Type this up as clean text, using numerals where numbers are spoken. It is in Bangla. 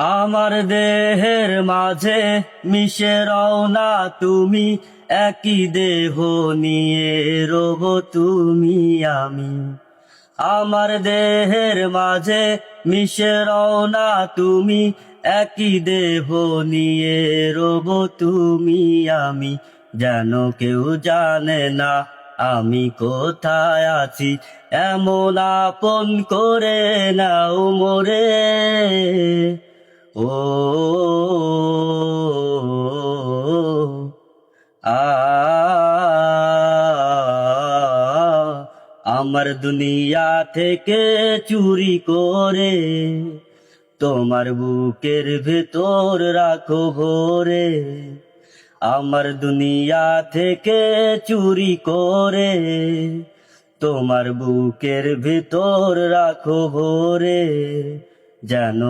আমার দেহের মাঝে মিশে রও না তুমি, একই দেহ নিয়ে রব তুমি আমি। আমার দেহের মাঝে মিশে রও না তুমি, একই দেহ নিয়ে রব তুমি আমি। যেন কেউ জানে না আমি কোথায় আছি, এমন আপন করে নাও মোরে। ও আ আমার দুনিয়া থেকে চুরি করে তোমার বুকের ভেতর রাখো ভরে। আমার দুনিয়া থেকে চুরি করে তোমার বুকের ভেতর রাখো ভরে। যেন